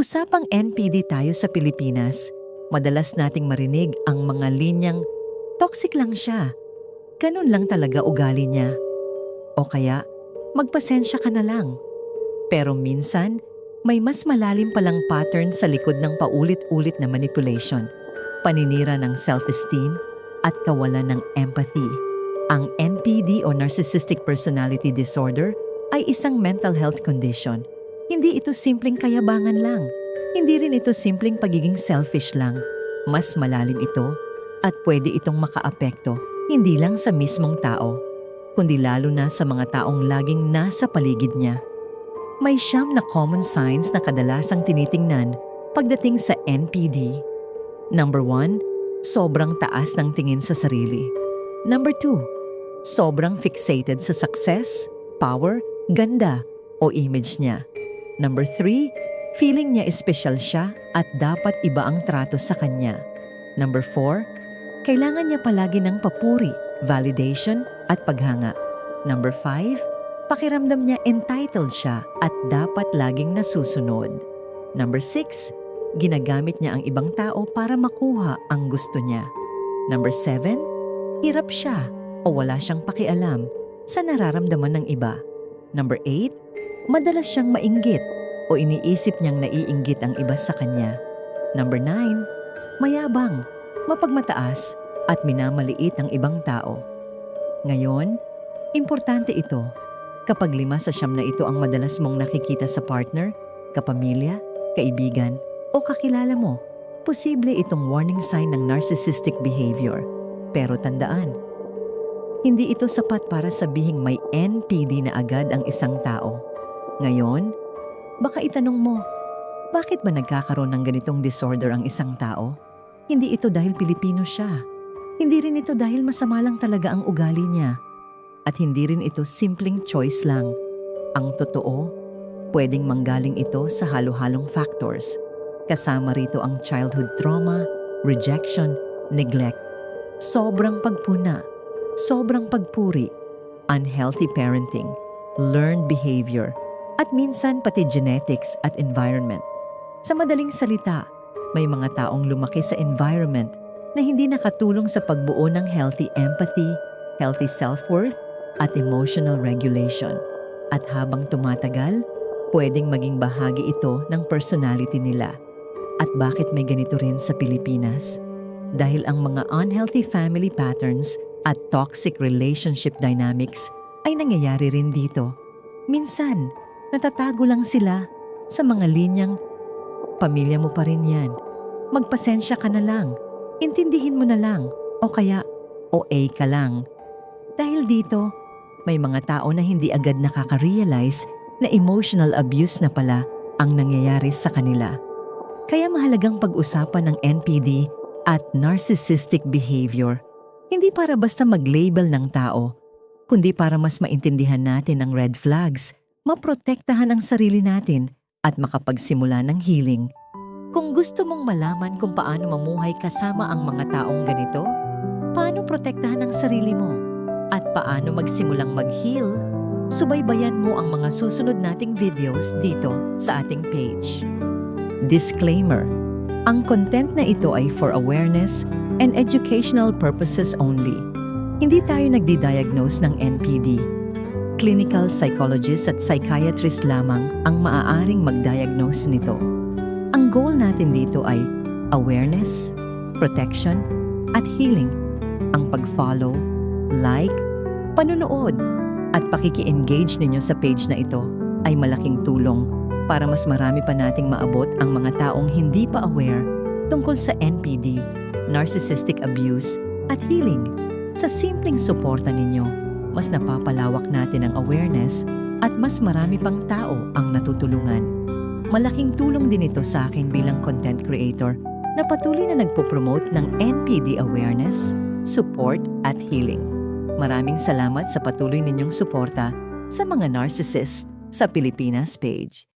usapang NPD tayo sa Pilipinas, madalas nating marinig ang mga linyang, toxic lang siya, ganun lang talaga ugali niya. O kaya, magpasensya ka na lang. Pero minsan, may mas malalim palang pattern sa likod ng paulit-ulit na manipulation, paninira ng self-esteem at kawalan ng empathy. Ang NPD o Narcissistic Personality Disorder ay isang mental health condition. Hindi ito simpleng kayabangan lang. Hindi rin ito simpleng pagiging selfish lang. Mas malalim ito at pwede itong makaapekto hindi lang sa mismong tao, kundi lalo na sa mga taong laging nasa paligid niya. May 9 na common signs na kadalasang tinitingnan pagdating sa NPD. Number 1, sobrang taas ng tingin sa sarili. Number 2, sobrang fixated sa success, power, ganda o image niya. Number 3, feeling niya espesyal siya at dapat iba ang trato sa kanya. Number 4, kailangan niya palagi ng papuri, validation at paghanga. Number 5, pakiramdam niya entitled siya at dapat laging nasusunod. Number 6, ginagamit niya ang ibang tao para makuha ang gusto niya. Number 7, hirap siya o wala siyang pakialam sa nararamdaman ng iba. Number 8, madalas siyang mainggit o iniisip niyang naiinggit ang iba sa kanya. Number 9, mayabang, mapagmataas at minamaliit ang ibang tao. Ngayon, importante ito. Kapag 5 sa 9 na ito ang madalas mong nakikita sa partner, kapamilya, kaibigan o kakilala mo, posible itong warning sign ng narcissistic behavior. Pero tandaan, hindi ito sapat para sabihing may NPD na agad ang isang tao. Ngayon, baka itanong mo, bakit ba nagkakaroon ng ganitong disorder ang isang tao? Hindi ito dahil Pilipino siya. Hindi rin ito dahil masama lang talaga ang ugali niya. At hindi rin ito simpleng choice lang. Ang totoo, pwedeng manggaling ito sa halo-halong factors. Kasama rito ang childhood trauma, rejection, neglect, sobrang pagpuna, sobrang pagpuri, unhealthy parenting, learned behavior, at minsan pati genetics at environment. Sa madaling salita, may mga taong lumaki sa environment na hindi nakatulong sa pagbuo ng healthy empathy, healthy self-worth, at emotional regulation. At habang tumatagal, pwedeng maging bahagi ito ng personality nila. At bakit may ganito rin sa Pilipinas? Dahil ang mga unhealthy family patterns at toxic relationship dynamics ay nangyayari rin dito. Minsan, natatago lang sila sa mga linyang, pamilya mo pa rin yan. Magpasensya ka na lang. Intindihin mo na lang. O kaya, OA ka lang. Dahil dito, may mga tao na hindi agad nakaka-realize na emotional abuse na pala ang nangyayari sa kanila. Kaya mahalagang pag-usapan ng NPD at narcissistic behavior. Hindi para basta mag-label ng tao, kundi para mas maintindihan natin ang red flags, maprotektahan ang sarili natin at makapagsimula ng healing. Kung gusto mong malaman kung paano mamuhay kasama ang mga taong ganito, paano protektahan ang sarili mo, at paano magsimulang mag-heal, subaybayan mo ang mga susunod nating videos dito sa ating page. Disclaimer: ang content na ito ay for awareness and educational purposes only. Hindi tayo nagdi-diagnose ng NPD. Clinical psychologists at psychiatrists lamang ang maaaring mag-diagnose nito. Ang goal natin dito ay awareness, protection, at healing. Ang pag-follow, like, panunood, at pakiki-engage ninyo sa page na ito ay malaking tulong para mas marami pa nating maabot ang mga taong hindi pa aware tungkol sa NPD, narcissistic abuse, at healing. Sa simpleng suporta ninyo, mas napapalawak natin ang awareness at mas marami pang tao ang natutulungan. Malaking tulong din ito sa akin bilang content creator na patuloy na nagpo-promote ng NPD awareness, support, at healing. Maraming salamat sa patuloy ninyong suporta sa mga narcissist sa Pilipinas page.